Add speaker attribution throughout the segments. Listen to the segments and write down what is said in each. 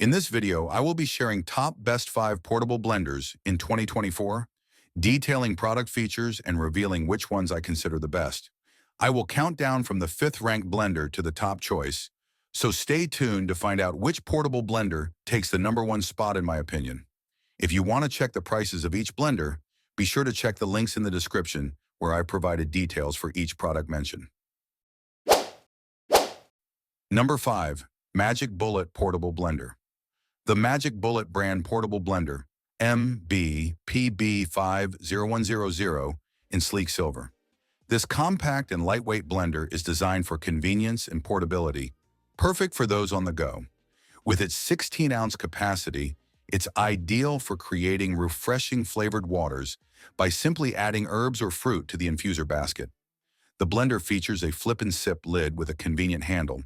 Speaker 1: In this video, I will be sharing top best 5 portable blenders in 2024, detailing product features and revealing which ones I consider the best. I will count down from the 5th ranked blender to the top choice, so stay tuned to find out which portable blender takes the #1 spot in my opinion. If you want to check the prices of each blender, be sure to check the links in the description where I provided details for each product mentioned. Number 5. Magic Bullet Portable Blender. The Magic Bullet brand portable blender, MBPB50100 in sleek silver. This compact and lightweight blender is designed for convenience and portability, perfect for those on the go. With its 16-ounce capacity, it's ideal for creating refreshing flavored waters by simply adding herbs or fruit to the infuser basket. The blender features a flip and sip lid with a convenient handle,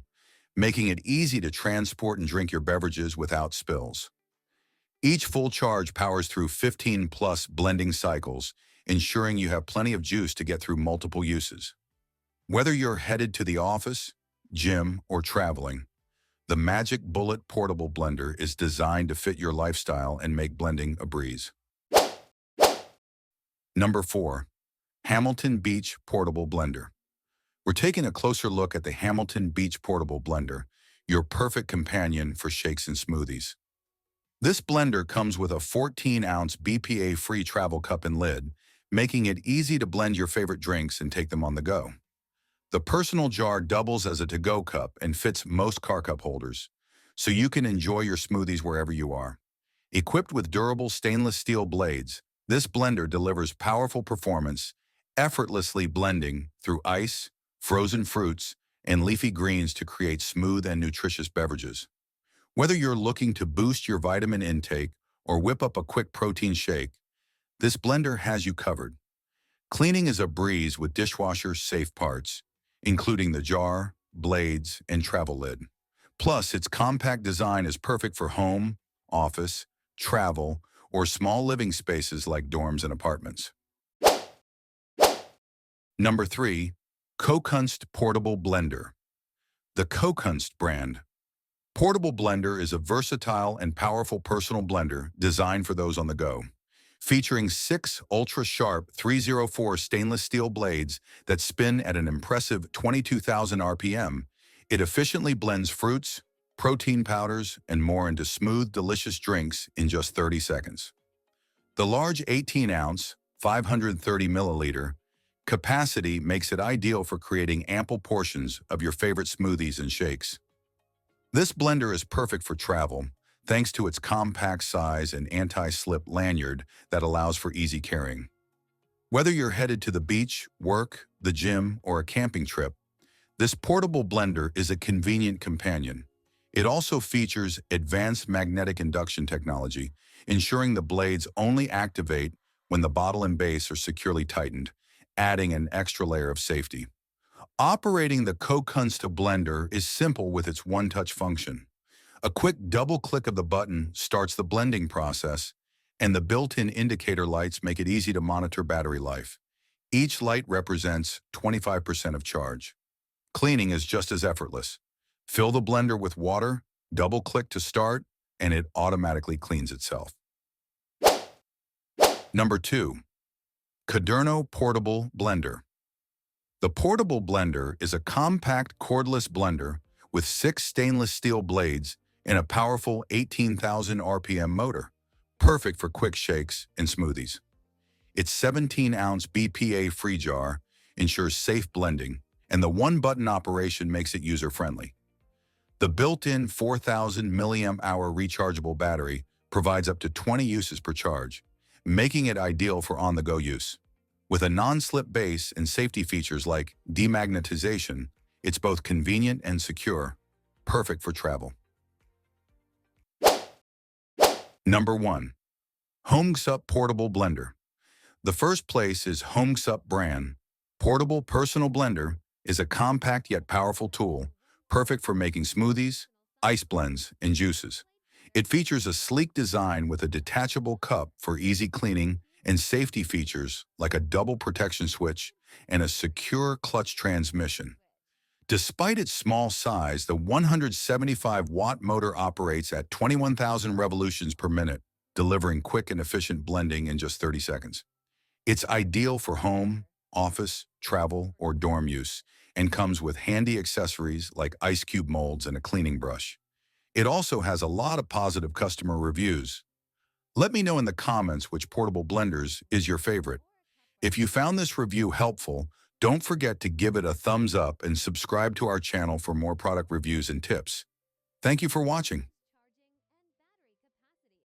Speaker 1: making it easy to transport and drink your beverages without spills. Each full charge powers through 15+ blending cycles, ensuring you have plenty of juice to get through multiple uses. Whether you're headed to the office, gym, or traveling, the Magic Bullet Portable Blender is designed to fit your lifestyle and make blending a breeze. Number 4. Hamilton Beach Portable Blender. We're taking a closer look at the Hamilton Beach Portable Blender, your perfect companion for shakes and smoothies. This blender comes with a 14-ounce BPA-free travel cup and lid, making it easy to blend your favorite drinks and take them on the go. The personal jar doubles as a to-go cup and fits most car cup holders, so you can enjoy your smoothies wherever you are. Equipped with durable stainless steel blades, this blender delivers powerful performance, effortlessly blending through ice, frozen fruits, and leafy greens to create smooth and nutritious beverages. Whether you're looking to boost your vitamin intake or whip up a quick protein shake, this blender has you covered. Cleaning is a breeze with dishwasher-safe parts, including the jar, blades, and travel lid. Plus, its compact design is perfect for home, office, travel, or small living spaces like dorms and apartments. Number 3. COKUNST Portable Blender. The COKUNST brand portable blender is a versatile and powerful personal blender designed for those on the go. Featuring 6 ultra-sharp 304 stainless steel blades that spin at an impressive 22,000 RPM, it efficiently blends fruits, protein powders, and more into smooth, delicious drinks in just 30 seconds. The large 18-ounce, 530 milliliter capacity makes it ideal for creating ample portions of your favorite smoothies and shakes. This blender is perfect for travel, thanks to its compact size and anti-slip lanyard that allows for easy carrying. Whether you're headed to the beach, work, the gym, or a camping trip, this portable blender is a convenient companion. It also features advanced magnetic induction technology, ensuring the blades only activate when the bottle and base are securely tightened, adding an extra layer of safety. Operating the COKUNST blender is simple with its one-touch function. A quick double click of the button starts the blending process, and the built-in indicator lights make it easy to monitor battery life. Each light represents 25% of charge. Cleaning is just as effortless. Fill the blender with water, double-click to start, and it automatically cleans itself. Number 2. Caderno Portable Blender. The portable blender is a compact cordless blender with 6 stainless steel blades and a powerful 18,000 RPM motor, perfect for quick shakes and smoothies. Its 17-ounce BPA-free jar ensures safe blending, and the one-button operation makes it user-friendly. The built-in 4,000 mAh rechargeable battery provides up to 20 uses per charge, making it ideal for on-the-go use. With a non-slip base and safety features like demagnetization, it's both convenient and secure, perfect for travel. Number 1. HOMEXUP Portable Blender. The first place is HOMEXUP brand. Portable personal blender is a compact yet powerful tool, perfect for making smoothies, ice blends, and juices. It features a sleek design with a detachable cup for easy cleaning and safety features like a double protection switch and a secure clutch transmission. Despite its small size, the 175-watt motor operates at 21,000 revolutions per minute, delivering quick and efficient blending in just 30 seconds. It's ideal for home, office, travel, or dorm use, and comes with handy accessories like ice cube molds and a cleaning brush. It also has a lot of positive customer reviews. Let me know in the comments which portable blenders is your favorite. If you found this review helpful, don't forget to give it a thumbs up and subscribe to our channel for more product reviews and tips. Thank you for watching.